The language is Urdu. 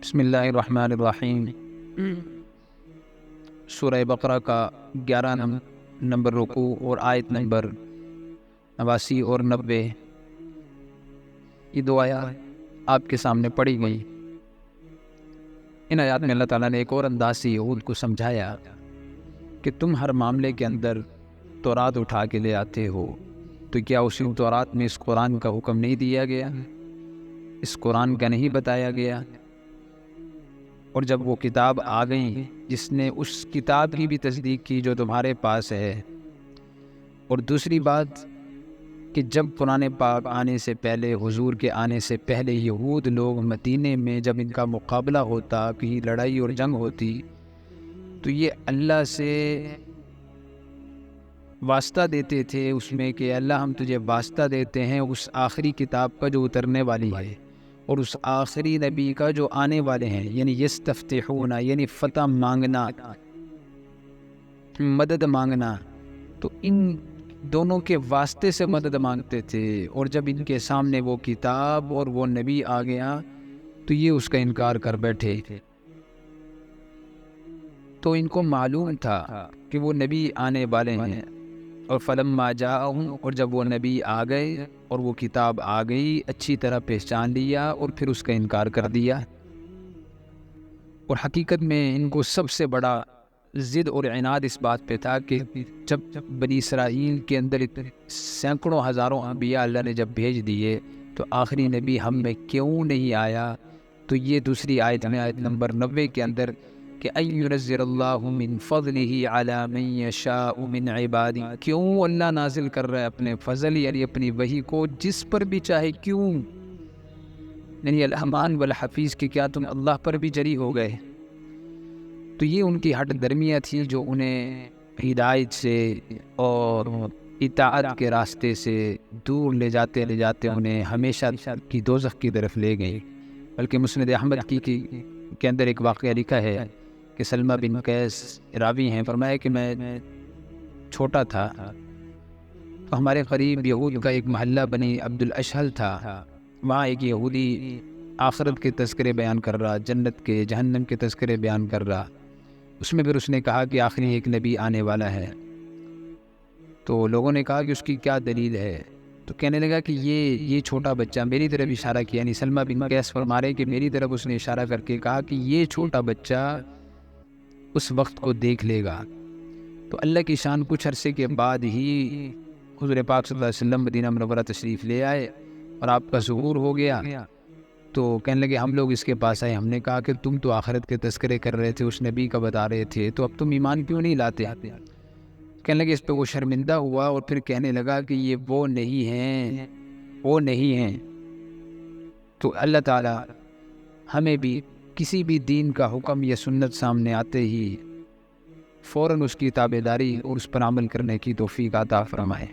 بسم اللہ الرحمن الرحیم۔ سورہ بقرہ کا 11 نمبر رکوع اور آیت نمبر 89 اور 90، یہ دو آیات آپ کے سامنے پڑھی گئی۔ ان آیات میں اللہ تعالیٰ نے ایک اور انداز سے یہود کو سمجھایا کہ تم ہر معاملے کے اندر تورات اٹھا کے لے آتے ہو، تو کیا اسی تورات میں اس قرآن کا حکم نہیں دیا گیا، اس قرآن کا نہیں بتایا گیا؟ اور جب وہ کتاب آ گئی جس نے اس کتاب کی بھی تصدیق کی جو تمہارے پاس ہے، اور دوسری بات کہ جب قرآن پاک آنے سے پہلے، حضور کے آنے سے پہلے یہود لوگ مدینے میں جب ان کا مقابلہ ہوتا، کہیں لڑائی اور جنگ ہوتی، تو یہ اللہ سے واسطہ دیتے تھے اس میں کہ اللہ ہم تجھے واسطہ دیتے ہیں اس آخری کتاب کا جو اترنے والی ہے اور اس آخری نبی کا جو آنے والے ہیں، یعنی یستفتحون، یعنی فتح مانگنا، مدد مانگنا، تو ان دونوں کے واسطے سے مدد مانگتے تھے۔ اور جب ان کے سامنے وہ کتاب اور وہ نبی آ گیا تو یہ اس کا انکار کر بیٹھے۔ تو ان کو معلوم تھا کہ وہ نبی آنے والے ہیں، اور فلما جاءہم، اور جب وہ نبی آ گئے اور وہ کتاب آ گئی، اچھی طرح پہچان لیا اور پھر اس کا انکار کر دیا۔ اور حقیقت میں ان کو سب سے بڑا ضد اور عناد اس بات پہ تھا کہ جب بنی اسرائیل کے اندر سینکڑوں ہزاروں انبیاء اللہ نے جب بھیج دیے تو آخری نبی ہم میں کیوں نہیں آیا؟ تو یہ دوسری آیت میں، آیت نمبر 90 کے اندر، کہ ان ينزل اللہ من فضلہ علی من یشاء من عبادہ، کیوں اللہ نازل کر رہا ہے اپنے فضل، یعنی اپنی وحی کو جس پر بھی چاہے، کیوں؟ یعنی الرحمن والحفیظ کہ کیا تم اللہ پر بھی جری ہو گئے؟ تو یہ ان کی ہٹ درمیاں تھی جو انہیں ہدایت سے اور اطاعت کے راستے سے دور لے جاتے انہیں ہمیشہ کی دوزخ کی طرف لے گئی۔ بلکہ مسند احمد کی کے اندر ایک واقعہ لکھا ہے کہ سلمہ بن قیس راوی ہیں، فرمایا کہ میں چھوٹا تھا تو ہمارے قریب یہود کا ایک محلہ بنی عبد الاشہل تھا، وہاں ایک یہودی آخرت کے تذکرے بیان کر رہا، جنت کے جہنم کے تذکرے بیان کر رہا۔ اس میں پھر اس نے کہا کہ آخری ایک نبی آنے والا ہے، تو لوگوں نے کہا کہ اس کی کیا دلیل ہے؟ تو کہنے لگا کہ یہ چھوٹا بچہ، میری طرف اشارہ کیا، یعنی سلمہ بن قیس فرما رہے کہ میری طرف اس نے اشارہ کر کے کہا کہ یہ چھوٹا بچہ اس وقت کو دیکھ لے گا۔ تو اللہ کی شان، کچھ عرصے کے بعد ہی حضور پاک صلی اللہ علیہ وسلم مدینہ منورہ تشریف لے آئے اور آپ کا ظہور ہو گیا۔ تو کہنے لگے ہم لوگ اس کے پاس آئے، ہم نے کہا کہ تم تو آخرت کے تذکرے کر رہے تھے، اس نبی کا بتا رہے تھے، تو اب تم ایمان کیوں نہیں لاتے؟ کہنے لگے، اس پہ وہ شرمندہ ہوا اور پھر کہنے لگا کہ یہ وہ نہیں ہیں۔ تو اللہ تعالی ہمیں بھی کسی بھی دین کا حکم یا سنت سامنے آتے ہی فوراً اس کی تابعداری اور اس پر عمل کرنے کی توفیق عطا فرمائے۔